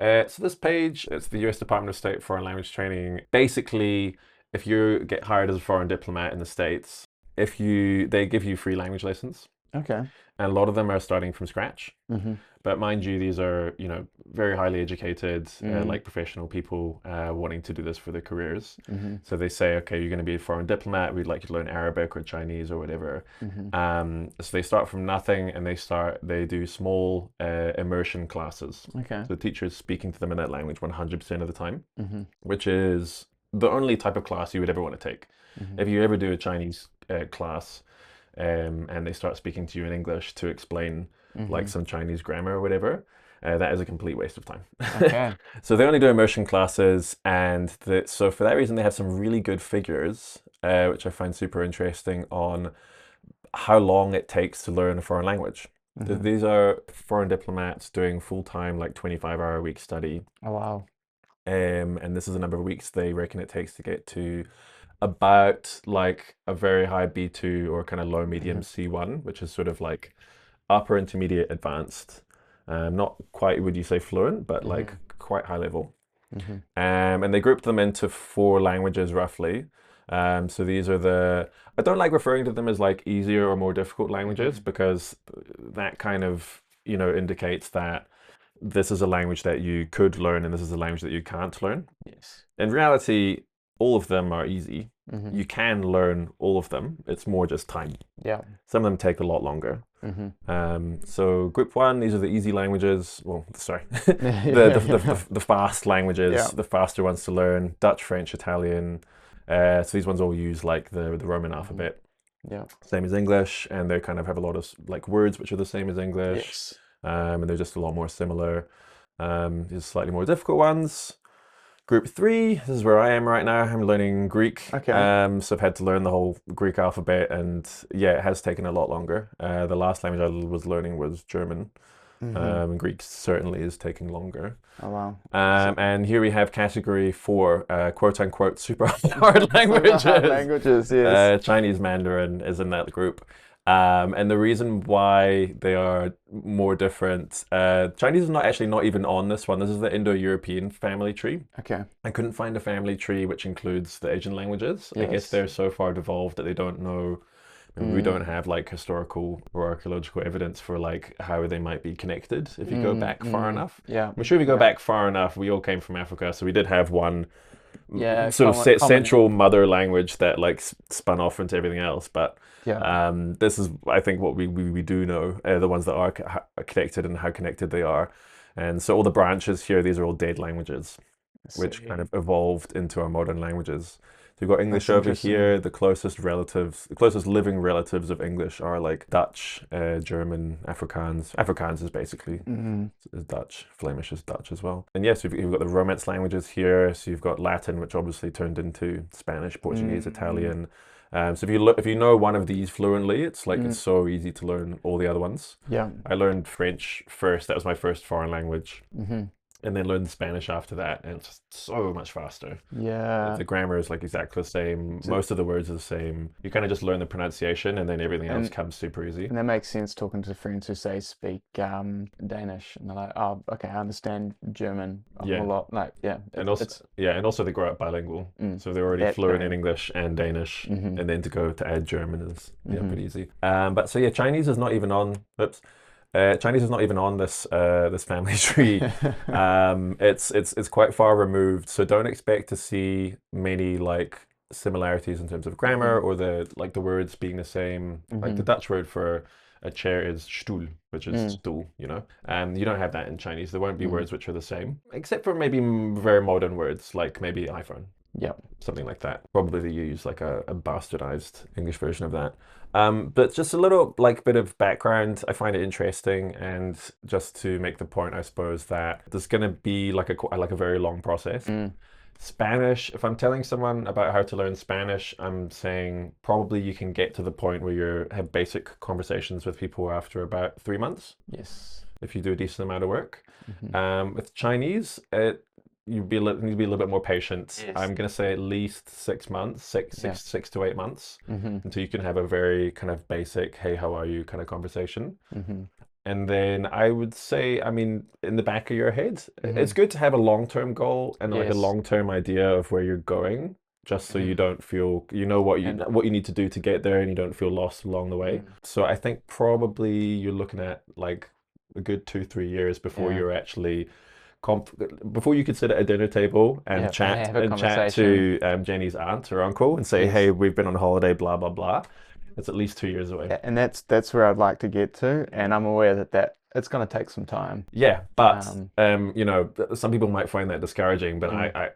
So this page, it's the US Department of State Foreign Language Training. Basically, if you get hired as a foreign diplomat in the States, they give you free language lessons, Okay. and a lot of them are starting from scratch. Mm-hmm. But mind you, these are, very highly educated, Mm-hmm. like professional people wanting to do this for their careers. Mm-hmm. So they say, okay, you're going to be a foreign diplomat. We'd like you to learn Arabic or Chinese or whatever. Mm-hmm. So they start from nothing, and they do small immersion classes. Okay. So the teacher is speaking to them in that language 100% of the time, Mm-hmm. which is the only type of class you would ever want to take. Mm-hmm. If you ever do a Chinese class, and they start speaking to you in English to explain like Mm-hmm. some Chinese grammar or whatever, that is a complete waste of time. Okay. So they only do immersion classes, and so for that reason, they have some really good figures, which I find super interesting on how long it takes to learn a foreign language. Mm-hmm. These are foreign diplomats doing full-time, like 25-hour-a-week study. Oh, wow. And this is the number of weeks they reckon it takes to get to about like a very high B2 or kind of low medium Mm-hmm. C1, which is sort of like upper intermediate advanced. Not quite, would you say fluent, but like Mm-hmm. quite high level. Mm-hmm. And they group them into four languages roughly. So these are I don't like referring to them as like easier or more difficult languages, Mm-hmm. because that kind of, indicates that this is a language that you could learn and this is a language that you can't learn. Yes. In reality, all of them are easy. Mm-hmm. You can learn all of them. It's more just time. Yeah. Some of them take a lot longer. Mm-hmm. So group one, these are the easy languages. Well, sorry, Yeah. the fast languages, Yeah. the faster ones to learn: Dutch, French, Italian. So these ones all use like the Roman Mm-hmm. alphabet, Yeah. same as English, and they kind of have a lot of like words which are the same as English, Yes. and they're just a lot more similar. These slightly more difficult ones. Group three, this is where I am right now. I'm learning Greek. Okay. So I've had to learn the whole Greek alphabet, and yeah, it has taken a lot longer. The last language I was learning was German. Mm-hmm. And Greek certainly is taking longer. Oh, wow. And here we have category four, quote unquote, super hard Super hard languages. languages, yes. Chinese Mandarin is in that group. And the reason why they are more different, Chinese is not even on this one. This is the Indo-European family tree. Okay. I couldn't find a family tree which includes the Asian languages. I guess Yes. they're so far devolved that they don't know. We don't have like historical or archaeological evidence for like how they might be connected if you go back far enough. Yeah. I'm sure if you go Yeah. back far enough, we all came from Africa, so we did have one Yeah. sort of Common. central mother language that like spun off into everything else. But Yeah. this is, I think, what we do know, the ones that are connected and how connected they are. And so all the branches here, these are all dead languages, I which kind see. of evolved into our modern languages. So you've got English That's over interesting. here. The closest living relatives of English are like Dutch, German, Afrikaans. Afrikaans is basically Mm-hmm. is Dutch. Flemish is Dutch as well. And yes, you've got the Romance languages here. So you've got Latin, which obviously turned into Spanish, Portuguese, Mm-hmm. Italian. So if you know one of these fluently, it's like it's so easy to learn all the other ones. Yeah. I learned French first. That was my first foreign language, Mm-hmm. and then learned Spanish after that, and it's just so much faster. Yeah. The grammar is like exactly the same. So, Most of the words are the same. You kind of just learn the pronunciation, and then everything else and comes super easy. and that makes sense talking to friends who say speak Danish, and they're like, oh, okay, I understand German a whole Yeah, lot. Like, yeah, and also it's and also they grow up bilingual, mm, so they're already that fluent in going. English and Danish, Mm-hmm. and then to go to add German is Mm-hmm. pretty easy. But so yeah, Chinese is not even on. Oops. Chinese is not even on this family tree. It's quite far removed, so don't expect to see many like similarities in terms of grammar Mm-hmm. or the words being the same. Like the Mm-hmm. Dutch word for a chair is Stuhl, which is Mm. stool, you don't have that in Chinese. There won't be Mm. words which are the same, except for maybe very modern words like maybe iPhone, Yeah. something like that. Probably they use like a bastardized English version of that. But just a little like bit of background, I find it interesting, and just to make the point, I suppose, that there's going to be like a very long process. Mm. Spanish, if I'm telling someone about how to learn Spanish, I'm saying probably you can get to the point where you have basic conversations with people after about 3 months Yes. if you do a decent amount of work. Mm-hmm. With Chinese, you need to be a little bit more patient. Yes. I'm going to say at least 6 months, Yeah. 6 to 8 months, Mm-hmm. until you can have a very kind of basic, hey, how are you kind of conversation. Mm-hmm. And then I would say, I mean, in the back of your head, it's Mm-hmm. good to have a long-term goal and like a Yes. long-term idea of where you're going, just so you Mm-hmm. don't feel, you know And what you need to do to get there and you don't feel lost along the way. mm, So I think probably you're looking at like a good 2, 3 years before yeah, you're actually before you could sit at a dinner table yeah, and have a and chat conversation. to Jenny's aunt or uncle and say, hey, Yes. we've been on holiday, blah blah blah. It's at least 2 years away. Yeah, and that's where I'd like to get to, and I'm aware that it's going to take some time. Yeah, but Um, you know, some people might find that discouraging, but mm.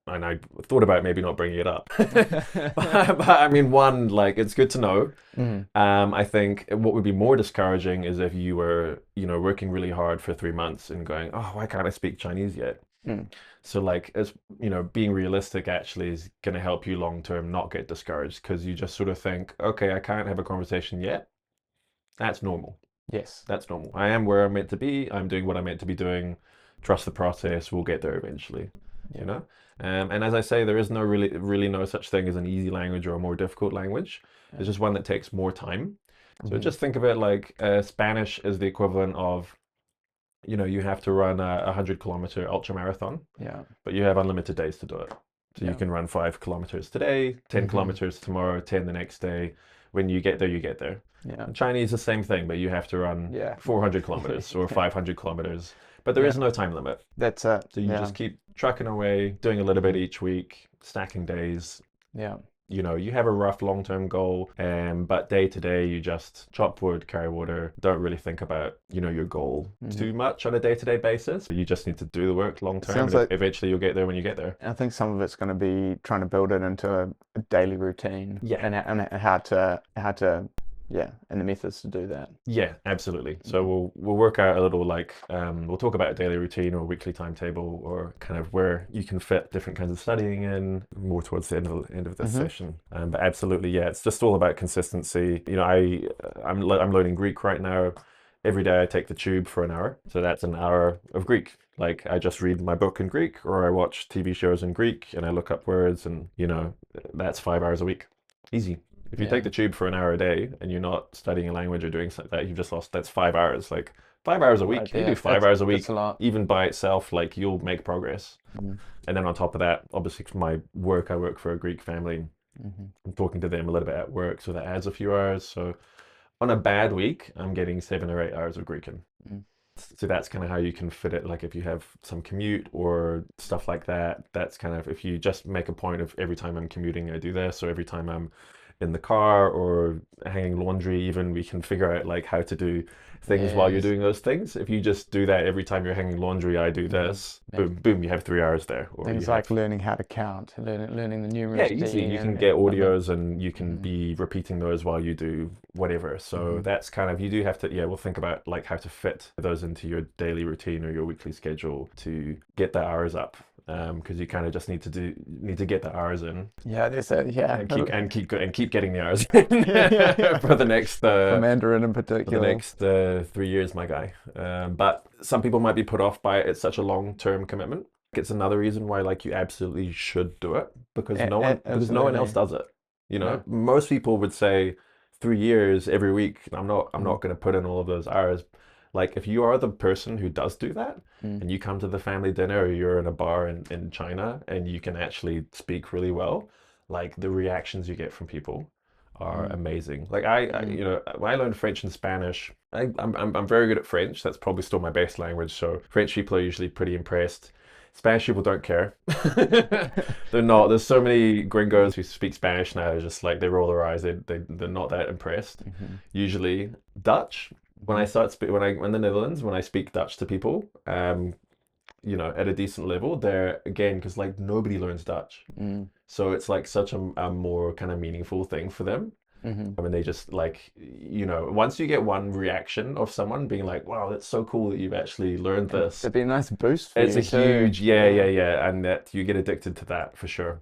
and I thought about maybe not bringing it up. But I mean, one, like it's good to know. Mm. I think what would be more discouraging is if you were, you know, working really hard for 3 months and going, oh, why can't I speak Chinese yet? Mm. So like, as you know, being realistic actually is going to help you long term not get discouraged because you just sort of think, okay, I can't have a conversation yet. That's normal. Yes. That's normal. I am where I'm meant to be. I'm doing what I'm meant to be doing. Trust the process. We'll get there eventually, you Yeah. know? And as I say, there is no really no such thing as an easy language or a more difficult language. Yeah. It's just one that takes more time. So Mm-hmm. just think of it like Spanish is the equivalent of, you know, you have to run a 100-kilometer ultra marathon, Yeah. but you have unlimited days to do it. So you Yeah. can run 5 kilometers today, 10 Mm-hmm. kilometers tomorrow, 10 the next day. When you get there, you get there. Yeah. And Chinese, the same thing, but you have to run Yeah. 400 kilometers or 500 kilometers. But there Yeah. is no time limit. That's it. So you Yeah. just keep trucking away, doing a little bit Mm-hmm. each week, stacking days. Yeah. You know, you have a rough long-term goal, but day to day, you just chop wood, carry water, don't really think about, you know, your goal Mm-hmm. too much on a day-to-day basis. You just need to do the work long It term, sounds and like eventually you'll get there when you get there. I think some of it's going to be trying to build it into a daily routine Yeah. and how to yeah, and the methods to do that. Yeah, absolutely. So Mm-hmm. we'll work out a little like we'll talk about a daily routine or weekly timetable or kind of where you can fit different kinds of studying in more towards the end of this Mm-hmm. session. But absolutely, yeah, it's just all about consistency. You know, I'm learning Greek right now. Every day I take the tube for an hour, so that's an hour of Greek. Like I just read my book in Greek or I watch TV shows in Greek and I look up words and you know that's 5 hours a week. Easy. If you take Yeah. the tube for an hour a day and you're not studying a language or doing something like that, you've just lost, that's 5 hours. Like 5 hours a Right week, you do there. 5 hours a That's week, a lot. even by itself, like you'll make progress. Mm-hmm. And then on top of that, obviously for my work, I work for a Greek family. Mm-hmm. I'm talking to them a little bit at work, so that adds a few hours. So on a bad week, I'm getting 7 or 8 hours of Greek in. Mm-hmm. So that's kind of how you can fit it. Like if you have some commute or stuff like that, that's kind of if you just make a point of every time I'm commuting, I do this, or every time I'm in the car or hanging laundry, even we can figure out like how to do things while you're Yes. doing those things. If you just do that every time you're hanging laundry, I do Mm-hmm. this, Yeah. boom, boom, you have 3 hours there, or you Things have like learning how to count, learning the yeah, numeracy easy. You can and get whatnot. audios and you can Mm-hmm. be repeating those while you do whatever. So Mm-hmm. that's kind of, you do have to, yeah, we'll think about like how to fit those into your daily routine or your weekly schedule to get the hours up. Because you kind of just need to get the hours in Yeah, there's a yeah. and keep getting the hours Yeah, yeah, in yeah. for the next For Mandarin in for the particular. next 3 years, my guy. But some people might be put off by it. It's such a long-term commitment. It's another reason why like you absolutely should do it because no one else Absolutely. does it. You know, No. most people would say 3 years every week. I'm Mm, not going to put in all of those hours. Like if you are the person who does do that mm, and you come to the family dinner or you're in a bar in China and you can actually speak really well, like the reactions you get from people are mm, amazing. Like mm, you know, when I learned French and Spanish, I'm very good at French. That's probably still my best language. So French people are usually pretty impressed. Spanish people don't care. They're not. There's so many gringos who speak Spanish now. They're just like they roll their eyes. They're not that impressed. mhm, Usually Dutch. When I mhm, start when I in the Netherlands when I speak Dutch to people, you know, at a decent level, they're again because like nobody learns Dutch. mm, So it's like such a more kind of meaningful thing for them. mhm. I mean, they just like, you know, once you get one reaction of someone being like, wow, that's so cool that you've actually learned And this, that'd be a nice boost for it's a you too. huge, Yeah. yeah. And that you get addicted to that for sure.